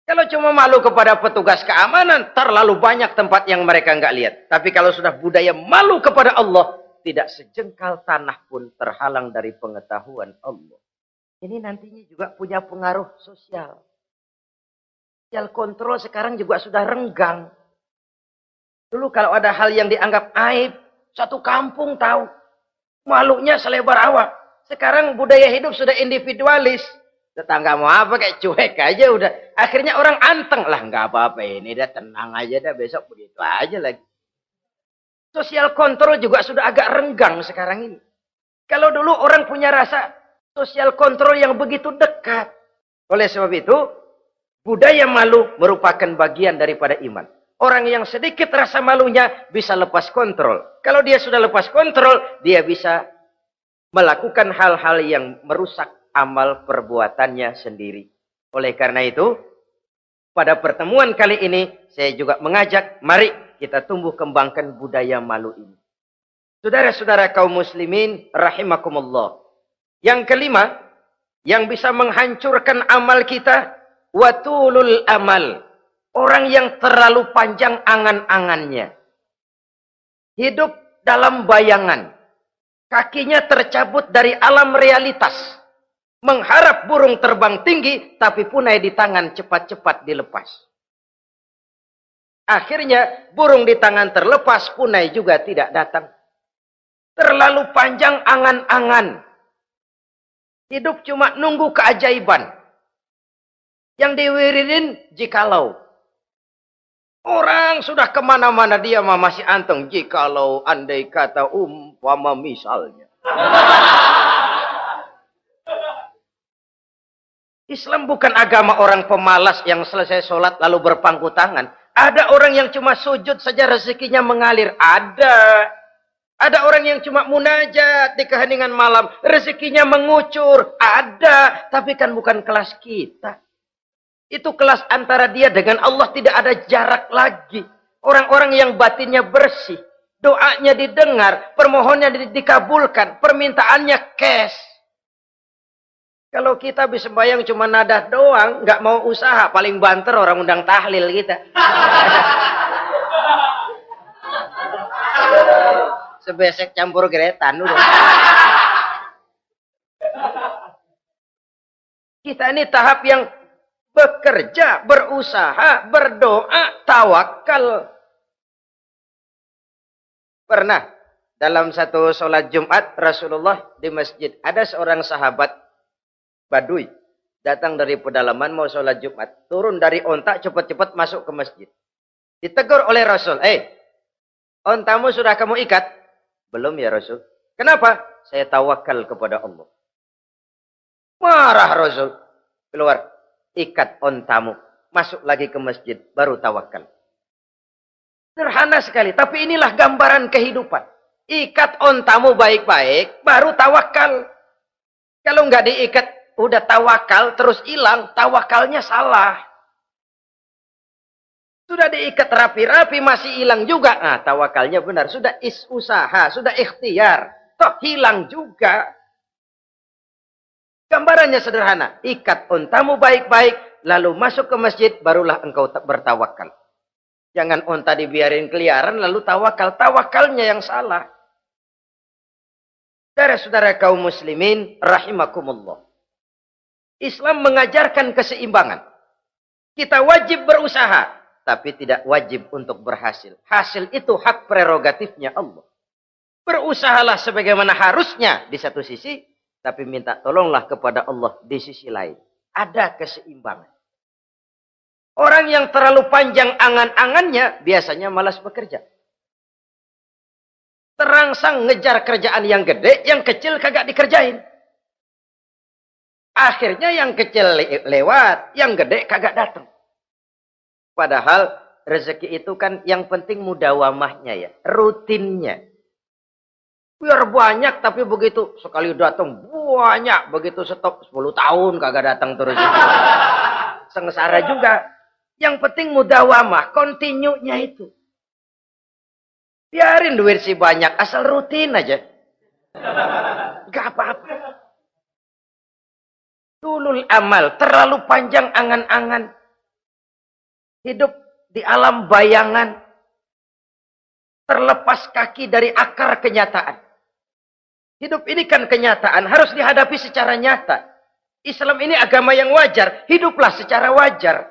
Speaker 1: Kalau cuma malu kepada petugas keamanan, terlalu banyak tempat yang mereka nggak lihat. Tapi kalau sudah budaya malu kepada Allah, tidak sejengkal tanah pun terhalang dari pengetahuan Allah. Ini nantinya juga punya pengaruh sosial. Sosial kontrol sekarang juga sudah renggang. Dulu kalau ada hal yang dianggap aib, satu kampung tahu. Malunya selebar awak. Sekarang budaya hidup sudah individualis. Tetangga mau apa kayak cuek aja udah. Akhirnya orang anteng. Lah nggak apa-apa ini dah, tenang aja dah, besok begitu aja lagi. Sosial kontrol juga sudah agak renggang sekarang ini. Kalau dulu orang punya rasa sosial kontrol yang begitu dekat. Oleh sebab itu, budaya malu merupakan bagian daripada iman. Orang yang sedikit rasa malunya bisa lepas kontrol. Kalau dia sudah lepas kontrol, dia bisa melakukan hal-hal yang merusak amal perbuatannya sendiri. Oleh karena itu, pada pertemuan kali ini, saya juga mengajak, mari kita tumbuh kembangkan budaya malu ini. Saudara-saudara kaum muslimin, rahimakumullah. Yang kelima, yang bisa menghancurkan amal kita, watulul amal. Orang yang terlalu panjang angan-angannya. Hidup dalam bayangan. Kakinya tercabut dari alam realitas. Mengharap burung terbang tinggi, tapi punai di tangan cepat-cepat dilepas. Akhirnya burung di tangan terlepas, punai juga tidak datang. Terlalu panjang angan-angan. Hidup cuma nunggu keajaiban. Yang diwiridin jikalau. Orang sudah kemana-mana dia masih anteng. Jikalau andai kata umpama misalnya. Islam bukan agama orang pemalas yang selesai sholat lalu berpangku tangan. Ada orang yang cuma sujud saja rezekinya mengalir. Ada. Ada orang yang cuma munajat di keheningan malam. Rezekinya mengucur. Ada. Tapi kan bukan kelas kita. Itu kelas antara dia dengan Allah, tidak ada jarak lagi. Orang-orang yang batinnya bersih. Doanya didengar. Permohonannya dikabulkan. Permintaannya cash.
Speaker 3: Kalau kita bisa sembahyang cuma nadah doang, nggak mau usaha, paling banter orang undang tahlil kita. Sebesek campur geretan udah. Kita ini tahap yang bekerja, berusaha, berdoa, tawakal. Pernah dalam satu sholat Jumat Rasulullah di masjid, ada seorang sahabat Badui datang dari pedalaman mau sholat Jumat, turun dari onta cepat-cepat masuk ke masjid. Ditegur oleh Rasul, ontamu sudah kamu ikat? Belum ya Rasul. Kenapa? Saya tawakal kepada Allah. Marah Rasul. Keluar, ikat ontamu, masuk lagi ke masjid, baru tawakal. Sederhana sekali, tapi inilah gambaran kehidupan. Ikat ontamu baik-baik, baru tawakal. Kalau nggak diikat, udah tawakal, terus hilang, tawakalnya salah. Sudah diikat rapi-rapi, masih hilang juga. Nah, tawakalnya benar. Sudah usaha, sudah ikhtiar. Toh hilang juga. Gambarannya sederhana. Ikat ontamu baik-baik, lalu masuk ke masjid, barulah engkau bertawakal. Jangan onta dibiarin keliaran, lalu tawakal. Tawakalnya yang salah. Saudara-saudara kaum muslimin, rahimakumullah. Islam mengajarkan keseimbangan. Kita wajib berusaha, tapi tidak wajib untuk berhasil. Hasil itu hak prerogatifnya Allah. Berusahalah sebagaimana harusnya di satu sisi, tapi minta tolonglah kepada Allah di sisi lain. Ada keseimbangan. Orang yang terlalu panjang angan-angannya biasanya malas bekerja. Terangsang ngejar kerjaan yang gede, yang kecil kagak dikerjain. Akhirnya yang kecil lewat, yang gede kagak datang. Padahal rezeki itu kan yang penting mudawamahnya ya, rutinnya. Biar banyak tapi begitu sekali datang banyak, begitu stop 10 tahun kagak datang terus. Sengsara juga. Yang penting mudawamah, continue-nya itu. Biarin duit sih banyak, asal rutin aja. Gak apa-apa. Tulul amal, terlalu panjang angan-angan. Hidup di alam bayangan. Terlepas kaki dari akar kenyataan. Hidup ini kan kenyataan, harus dihadapi secara nyata. Islam ini agama yang wajar, hiduplah secara wajar.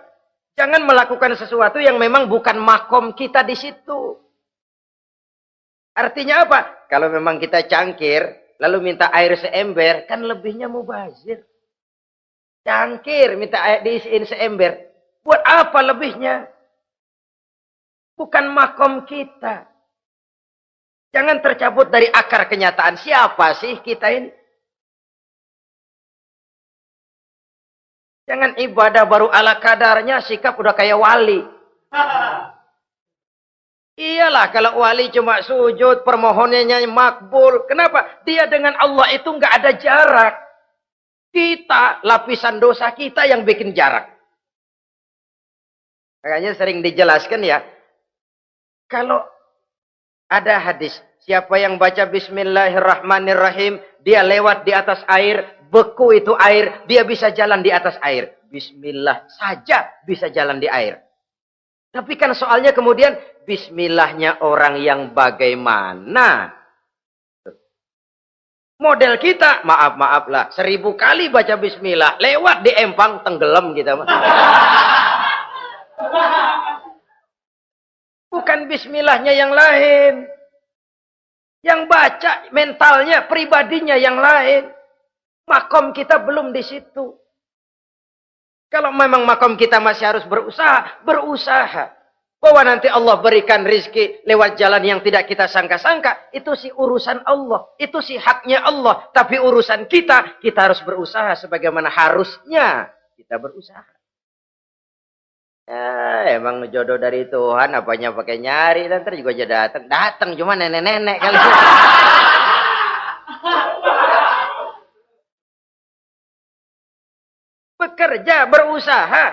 Speaker 3: Jangan melakukan sesuatu yang memang bukan makom kita di situ. Artinya apa? Kalau memang kita cangkir, lalu minta air seember, kan lebihnya mubazir. Cangkir, minta air diisiin seember. Buat apa lebihnya? Bukan makom kita. Jangan tercabut dari akar kenyataan. Siapa sih kita ini? Jangan ibadah baru ala kadarnya, sikap udah kayak wali. Iyalah kalau wali cuma sujud, permohonannya makbul. Kenapa? Dia dengan Allah itu nggak ada jarak. Kita, lapisan dosa kita yang bikin jarak. Makanya sering dijelaskan ya. Kalau ada hadis, siapa yang baca Bismillahirrahmanirrahim, dia lewat di atas air, beku itu air, dia bisa jalan di atas air. Bismillah saja bisa jalan di air. Tapi kan soalnya kemudian, Bismillahnya orang yang bagaimana? Model kita, maaf lah, 1000 kali baca Bismillah, lewat di empang, tenggelam kita. Bukan Bismillahnya yang lain. Yang baca mentalnya, pribadinya yang lain. Makom kita belum di situ. Kalau memang makom kita masih harus berusaha, berusaha. Bahwa nanti Allah berikan rizki lewat jalan yang tidak kita sangka-sangka, itu sih urusan Allah. Itu sih haknya Allah. Tapi urusan kita harus berusaha sebagaimana harusnya kita berusaha. Ya, emang jodoh dari Tuhan, apanya pakai nyari, nanti juga aja datang. Datang cuma nenek-nenek kali. Bekerja, berusaha.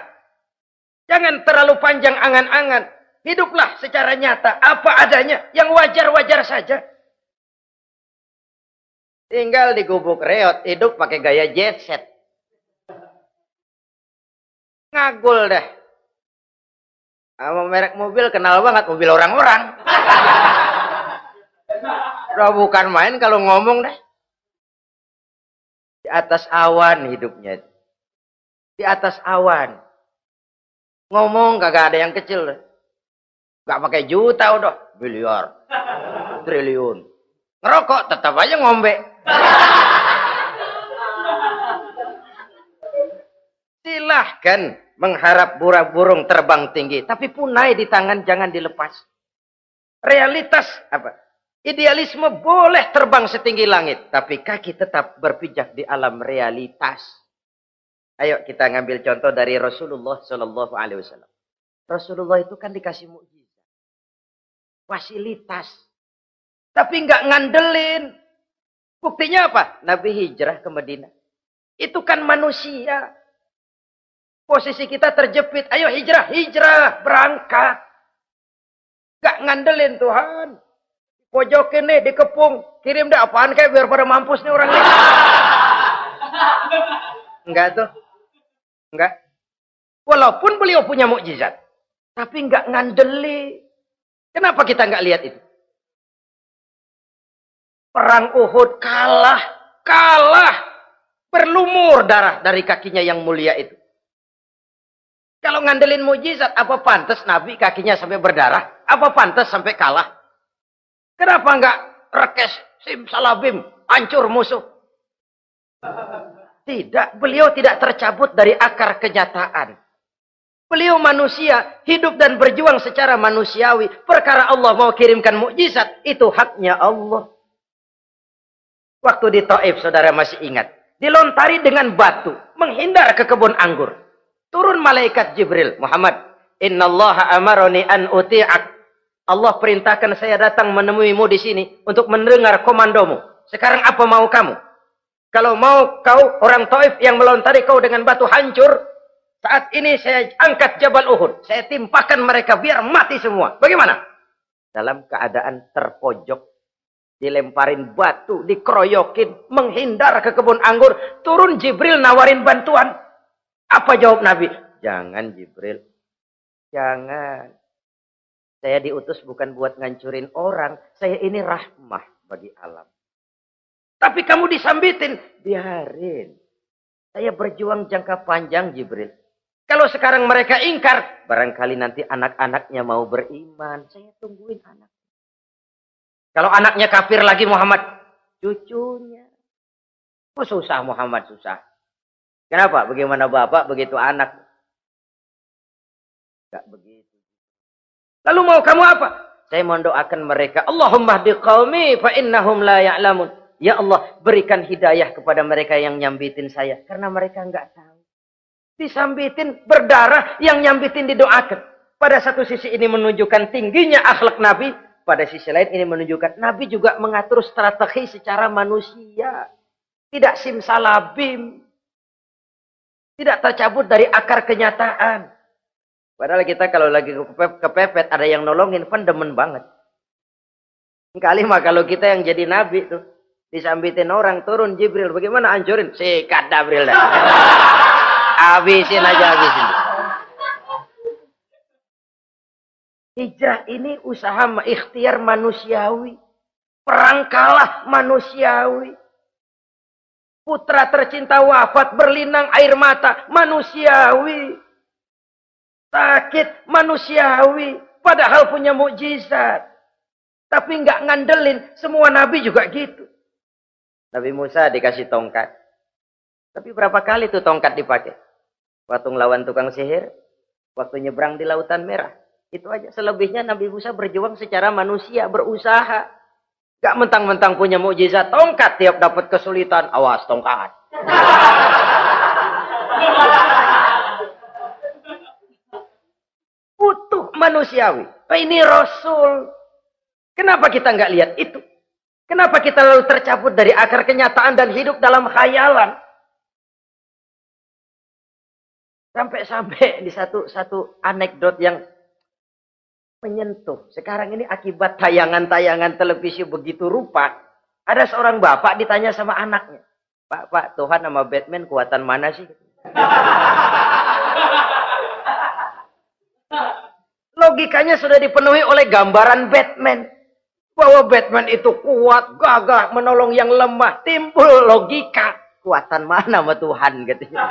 Speaker 3: Jangan terlalu panjang angan-angan. Hiduplah secara nyata, apa adanya, yang wajar-wajar saja. Tinggal di gubuk reot, hidup pakai gaya jet set. Ngagul dah. Sama merek mobil kenal banget, mobil orang-orang. Udah bukan main kalau ngomong dah. Di atas awan hidupnya. Di atas awan. Ngomong kagak ada yang kecil. Gak pakai juta udah. Miliar. Triliun. Ngerokok tetap aja ngombe. Silahkan mengharap burung terbang tinggi. Tapi punai di tangan jangan dilepas. Realitas apa? Idealisme boleh terbang setinggi langit. Tapi kaki tetap berpijak di alam realitas. Ayo kita ngambil contoh dari Rasulullah Sallallahu Alaihi Wasallam. Rasulullah itu kan dikasih mukjizat, fasilitas, tapi nggak ngandelin. Buktinya apa? Nabi hijrah ke Madinah. Itu kan manusia. Posisi kita terjepit. Ayo hijrah, hijrah, berangkat. Gak ngandelin Tuhan. Pojokin nih, dikepung. Kirim dah apaan kayak biar pada mampus nih orang ini. Enggak tuh. Enggak. Walaupun beliau punya mukjizat. Tapi enggak ngandeli. Kenapa kita enggak lihat itu? Perang Uhud kalah. Kalah. Berlumur darah dari kakinya yang mulia itu. Kalau ngandelin mukjizat, apa pantas Nabi kakinya sampai berdarah? Apa pantas sampai kalah? Kenapa enggak rekes, simsalabim, hancur musuh? Tidak, beliau tidak tercabut dari akar kenyataan. Beliau manusia, hidup dan berjuang secara manusiawi. Perkara Allah mau kirimkan mukjizat, itu haknya Allah. Waktu di Taif, saudara masih ingat. Dilontari dengan batu, menghindar ke kebun anggur. Turun malaikat Jibril, Muhammad, innallaha amaroni an uti'ak. Allah perintahkan saya datang menemuimu di sini untuk mendengar komandomu. Sekarang apa mau kamu? Kalau mau kau orang Taif yang melontari kau dengan batu hancur, saat ini saya angkat Jabal Uhud. Saya timpakan mereka biar mati semua. Bagaimana? Dalam keadaan terpojok, dilemparin batu, dikeroyokin, menghindar ke kebun anggur. Turun Jibril nawarin bantuan. Apa jawab Nabi? Jangan Jibril. Jangan. Saya diutus bukan buat ngancurin orang. Saya ini rahmah bagi alam. Tapi kamu disambitin. Biarin. Saya berjuang jangka panjang Jibril. Kalau sekarang mereka ingkar. Barangkali nanti anak-anaknya mau beriman. Saya tungguin anak. Kalau anaknya kafir lagi Muhammad. Cucunya. Oh susah Muhammad, susah. Kenapa? Bagaimana bapak, begitu anak. Enggak begitu. Lalu mau kamu apa? Saya mendoakan mereka. Allahumma hdi qaumi fa innahum la ya'lamun. Ya Allah, berikan hidayah kepada mereka yang nyambitin saya. Karena mereka enggak tahu. Disambitin, berdarah, yang nyambitin didoakan. Pada satu sisi ini menunjukkan tingginya akhlak Nabi. Pada sisi lain ini menunjukkan Nabi juga mengatur strategi secara manusia. Tidak simsalabim. Tidak tercabut dari akar kenyataan. Padahal kita kalau lagi kepepet, ada yang nolongin, kan demen banget. Kali mah kalau kita yang jadi nabi tuh, disambitin orang, turun Jibril, bagaimana hancurin? Sikat Jibril dah. Habisin aja, habisin. Hijrah ini usaha ikhtiar manusiawi. Perang kalah manusiawi. Putra tercinta wafat, berlinang air mata, manusiawi. Sakit, manusiawi. Padahal punya mukjizat. Tapi nggak ngandelin. Semua nabi juga gitu. Nabi Musa dikasih tongkat. Tapi berapa kali tuh tongkat dipakai? Waktu ngelawan tukang sihir. Waktu nyebrang di Lautan Merah. Itu aja. Selebihnya Nabi Musa berjuang secara manusia, berusaha. Gak mentang-mentang punya mukjizat tongkat, tiap dapat kesulitan, awas tongkat. Utuh manusiawi. Ini Rasul. Kenapa kita nggak lihat itu? Kenapa kita lalu tercabut dari akar kenyataan dan hidup dalam khayalan? Sampai di satu anekdot yang menyentuh. Sekarang ini akibat tayangan-tayangan televisi begitu rupa. Ada seorang bapak ditanya sama anaknya. Pak, Tuhan sama Batman kuatan mana sih? logikanya sudah dipenuhi oleh gambaran Batman. Bahwa Batman itu kuat, gagah, menolong yang lemah. Timbul logika. Kuatan mana sama Tuhan katanya.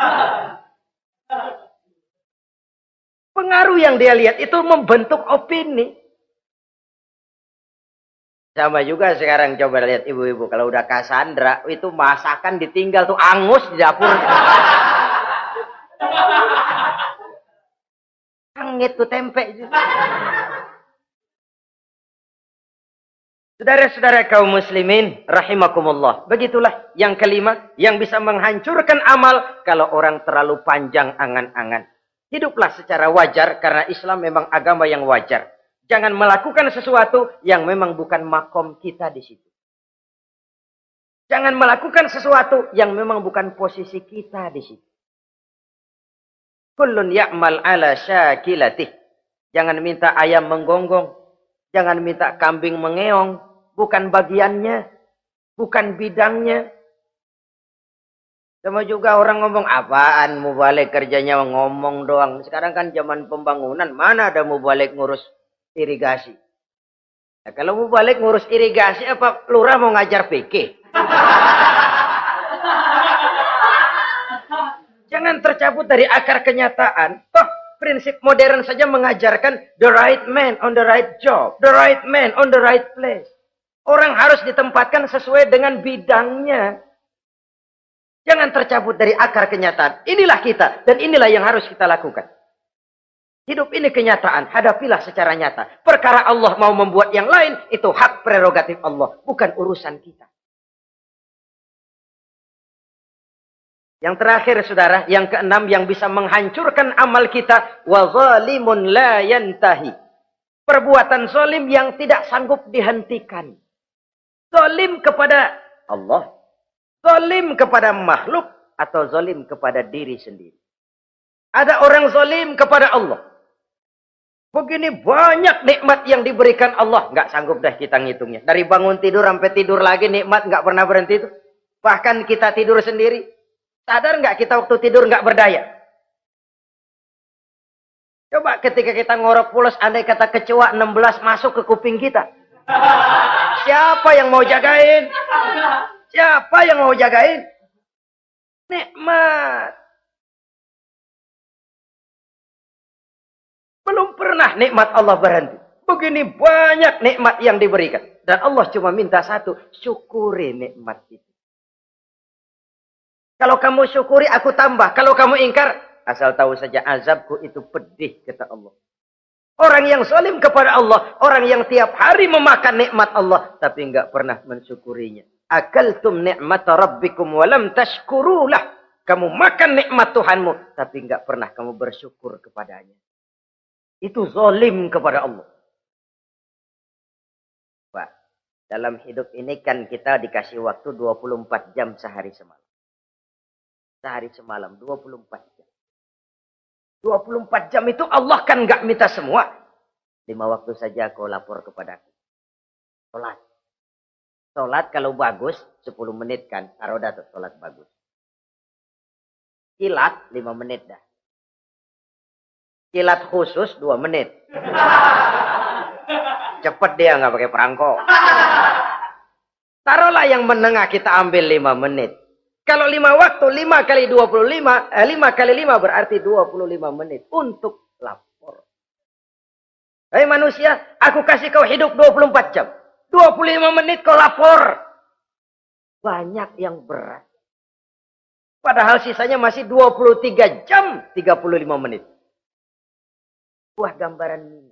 Speaker 3: Pengaruh yang dia lihat itu membentuk opini. Sama juga sekarang coba lihat ibu-ibu. Kalau udah Cassandra, itu masakan ditinggal tuh angus di dapur. Angit tuh tempe juga. Saudara-saudara kaum muslimin, rahimakumullah. Begitulah yang kelima, yang bisa menghancurkan amal kalau orang terlalu panjang angan-angan. Hiduplah secara wajar karena Islam memang agama yang wajar. Jangan melakukan sesuatu yang memang bukan makom kita di situ. Jangan melakukan sesuatu yang memang bukan posisi kita di situ. Kullun ya'mal ala syakilatih. Jangan minta ayam menggonggong. Jangan minta kambing mengeong. Bukan bagiannya. Bukan bidangnya. Sama juga orang ngomong, apaan mubalik kerjanya ngomong doang. Sekarang kan zaman pembangunan. Mana ada mubalik ngurus irigasi. Nah, kalau mubalik ngurus irigasi, apa lurah mau ngajar PK? Jangan tercabut dari akar kenyataan. Toh prinsip modern saja mengajarkan the right man on the right job. The right man on the right place. Orang harus ditempatkan sesuai dengan bidangnya. Jangan tercabut dari akar kenyataan. Inilah kita. Dan inilah yang harus kita lakukan. Hidup ini kenyataan. Hadapilah secara nyata. Perkara Allah mau membuat yang lain. Itu hak prerogatif Allah. Bukan urusan kita. Yang terakhir saudara. Yang keenam yang bisa menghancurkan amal kita. Wa zalimun la yantahi. Perbuatan zalim yang tidak sanggup dihentikan. Zalim kepada Allah. Zalim kepada makhluk. Atau zalim kepada diri sendiri. Ada orang zalim kepada Allah. Begini banyak nikmat yang diberikan Allah. Nggak sanggup dah kita ngitungnya. Dari bangun tidur sampai tidur lagi nikmat nggak pernah berhenti itu. Bahkan kita tidur sendiri. Sadar nggak kita waktu tidur nggak berdaya? Coba ketika kita ngorok pulas, andai kata kecoa 16 masuk ke kuping kita. Siapa yang mau jagain? Siapa yang mau jagain? Nikmat. Belum pernah nikmat Allah berhenti. Begini banyak nikmat yang diberikan. Dan Allah cuma minta satu. Syukuri nikmat itu. Kalau kamu syukuri, aku tambah. Kalau kamu ingkar, asal tahu saja azabku itu pedih, kata Allah. Orang yang zalim kepada Allah. Orang yang tiap hari memakan nikmat Allah. Tapi enggak pernah mensyukurinya. Akaltum ni'mata rabbikum walam tashkurulah. Kamu makan nikmat Tuhanmu. Tapi enggak pernah kamu bersyukur kepadanya. Itu zalim kepada Allah. Pak, dalam hidup ini kan kita dikasih waktu 24 jam sehari semalam. Sehari semalam, 24 jam. 24 jam itu Allah kan nggak minta semua. 5 waktu saja kau lapor kepadaku. Sholat. Sholat kalau bagus, 10 menit kan. Taruh dah tuh, sholat bagus. Kilat, 5 menit dah. Kilat khusus 2 menit. Cepet dia nggak pakai perangko. Taruhlah yang menengah kita ambil 5 menit. Kalau 5 waktu, 5 kali 25, 5 kali 5 berarti 25 menit untuk lapor. Hei manusia, aku kasih kau hidup 24 jam. 25 menit kau lapor. Banyak yang berat. Padahal sisanya masih 23 jam 35 menit. Buah gambaran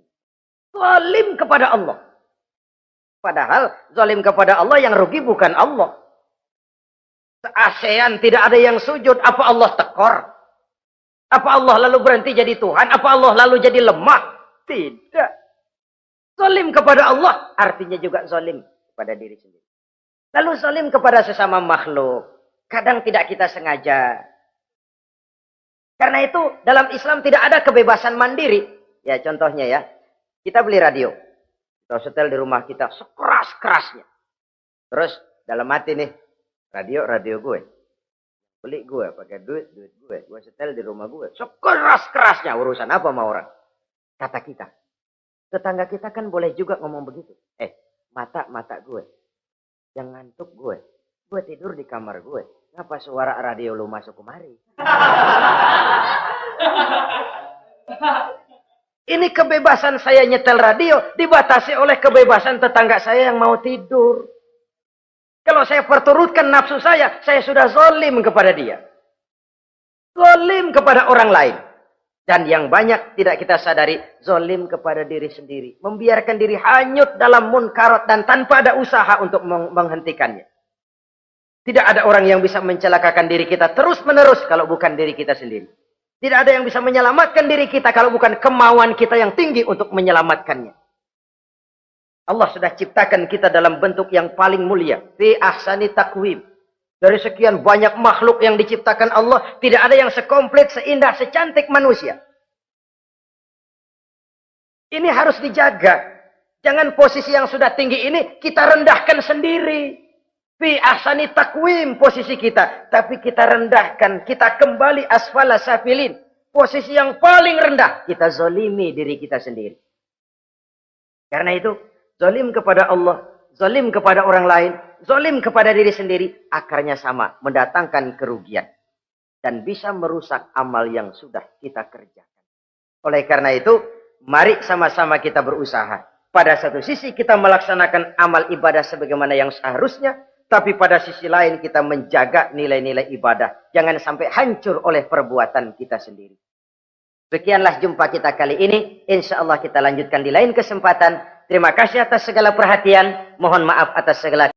Speaker 3: zalim kepada Allah. Padahal zalim kepada Allah yang rugi bukan Allah. Se-ASEAN tidak ada yang sujud. Apa Allah tekor? Apa Allah lalu berhenti jadi Tuhan? Apa Allah lalu jadi lemah? Tidak. Zalim kepada Allah artinya juga zalim kepada diri sendiri. Lalu zalim kepada sesama makhluk. Kadang tidak kita sengaja. Karena itu dalam Islam tidak ada kebebasan mandiri. Ya contohnya ya, kita beli radio. Kita setel di rumah kita sekeras-kerasnya. Terus dalam hati nih, radio gue. Beli gue, pakai duit gue. Gue setel di rumah gue. Sekeras-kerasnya, urusan apa sama orang? Kata kita. Tetangga kita kan boleh juga ngomong begitu. Mata gue. Yang ngantuk gue. Gue tidur di kamar gue. Ngapa suara radio lu masuk kemari? Ini kebebasan saya nyetel radio dibatasi oleh kebebasan tetangga saya yang mau tidur. Kalau saya perturutkan nafsu saya sudah zalim kepada dia. Zalim kepada orang lain. Dan yang banyak tidak kita sadari, zalim kepada diri sendiri. Membiarkan diri hanyut dalam munkarat dan tanpa ada usaha untuk menghentikannya. Tidak ada orang yang bisa mencelakakan diri kita terus-menerus kalau bukan diri kita sendiri. Tidak ada yang bisa menyelamatkan diri kita kalau bukan kemauan kita yang tinggi untuk menyelamatkannya. Allah sudah ciptakan kita dalam bentuk yang paling mulia. Fi ahsani taqwim. Dari sekian banyak makhluk yang diciptakan Allah, tidak ada yang sekomplit, seindah, secantik manusia. Ini harus dijaga. Jangan posisi yang sudah tinggi ini kita rendahkan sendiri. Fi ahsani taqwim posisi kita. Tapi kita rendahkan. Kita kembali asfala safilin. Posisi yang paling rendah. Kita zalimi diri kita sendiri. Karena itu, zalim kepada Allah, zalim kepada orang lain, zalim kepada diri sendiri, akarnya sama, mendatangkan kerugian. Dan bisa merusak amal yang sudah kita kerjakan. Oleh karena itu, mari sama-sama kita berusaha. Pada satu sisi kita melaksanakan amal ibadah sebagaimana yang seharusnya, tapi pada sisi lain kita menjaga nilai-nilai ibadah. Jangan sampai hancur oleh perbuatan kita sendiri. Sekianlah jumpa kita kali ini. Insya Allah kita lanjutkan di lain kesempatan. Terima kasih atas segala perhatian. Mohon maaf atas segala